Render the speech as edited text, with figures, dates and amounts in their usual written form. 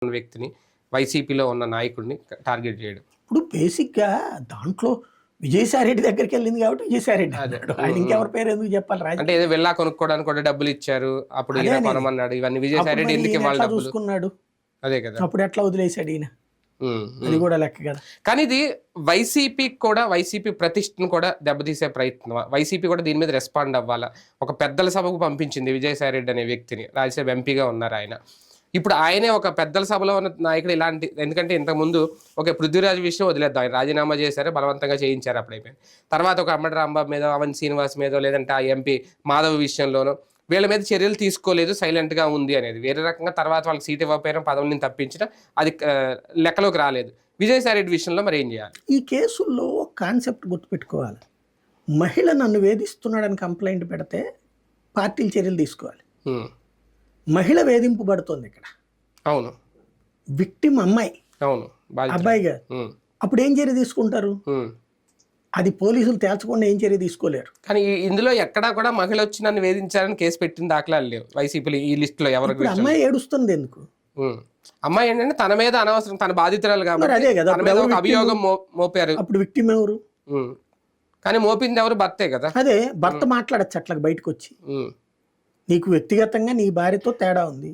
వ్యక్తిని, వైసీపీలో ఉన్న నాయకుడిని టార్గెట్ చేయడం. ఇప్పుడు బేసిక్‌గా దాంట్లో విజయసాయి రెడ్డి దగ్గరికెళ్ళింది కాబట్టి విజయసాయి రెడ్డి అదే. అన్నాడు. ఆయన ఇంకెవరి పేరు ఎందుకు చెప్పాలి అంటే ఏదో విల్లా కొనుక్కోవడానికి కూడా డబ్బులు ఇచ్చారు. అప్పుడు అదే ఈయన అనేది. కొనమన్నాడు. ఇవన్నీ విజయసాయి అప్పుడు రెడ్డి మరి ఎందుకు ఈయన ఇవ్వాలి ఎట్లా డబ్బులు? చూసుకున్నాడు? అదే కదా. అప్పుడు ఎట్లా వదిలేసాడు ఈయన? ఉమ్, అది ఉమ్. కూడా లెక్క కదా. కానీ ఇది వైసీపీ ప్రతిష్టను కూడా దెబ్బతీసే ప్రయత్నం. వైసీపీ కూడా దీని మీద రెస్పాండ్ అవ్వాలా. ఒక పెద్దల సభకు పంపించింది విజయసాయి రెడ్డి అనే వ్యక్తిని. రాజ్యసభ ఎంపీగా ఉన్నారు ఆయన. ఇప్పుడు ఆయనే ఒక పెద్దల సభలో ఉన్న నాయకుడు ఇలాంటి, ఎందుకంటే ఇంతకుముందు ఒక పృథ్వీరాజ్ విషయం వదిలేద్దాం, ఆయన రాజీనామా చేశారు, బలవంతంగా చేయించారు, అప్పుడైపోయింది. తర్వాత ఒక అమ్మటి రాంబాబు మీద, అవన్ శ్రీనివాస్ మీదో, లేదంటే ఆ ఎంపీ మాధవ్ విషయంలోనో వీళ్ళ మీద చర్యలు తీసుకోలేదు, సైలెంట్గా ఉంది అనేది వేరే రకంగా. తర్వాత వాళ్ళకి సీట్ ఇవ్వకపోయినా, పదవుల్ని తప్పించినా అది లెక్కలోకి రాలేదు. విజయసాయి రెడ్డి విషయంలో మరి ఏం చేయాలి? ఈ కేసుల్లో కాన్సెప్ట్ గుర్తుపెట్టుకోవాలి. మహిళ నన్ను వేధిస్తున్నాడని కంప్లైంట్ పెడితే పార్టీలు చర్యలు తీసుకోవాలి. ఉమ్, మహిళ వేధింపబడుతోంది ఇక్కడ. అవును విక్టిమ్ అమ్మాయి, అవును బాధ్యత. అబ్బాయి గారు. ఉమ్, అప్పుడు ఏం చర్య తీసుకుంటారు? ఉమ్. అది పోలీసులు తేల్చకుండా ఏం చర్య తీసుకోలేరు. కానీ ఇందులో ఎక్కడా కూడా మహిళ వచ్చి నన్ను వేధించారని కేసు పెట్టిన దాఖలాలు లేవు వైసీపీలో ఈ లిస్ట్ లో. ఎవరికి ఇప్పుడు అమ్మాయి ఏడుస్తుంది ఎందుకు? అమ్మాయి ఏంటంటే తన మీద అనవసరం, తన బాధితురాలు మరి కాబట్టి అదే కదా. తన మీద ఒక అభియోగం మోపారు. అప్పుడు విక్టిమ్ ఎవరు? ఉమ్. కానీ మోపింది ఎవరు? భర్తే కదా. అదే భర్త మాట్లాడచ్చు అట్లా బయటకు వచ్చి, ఉమ్. నీకు వ్యక్తిగతంగా నీ భార్యతో తేడా ఉంది,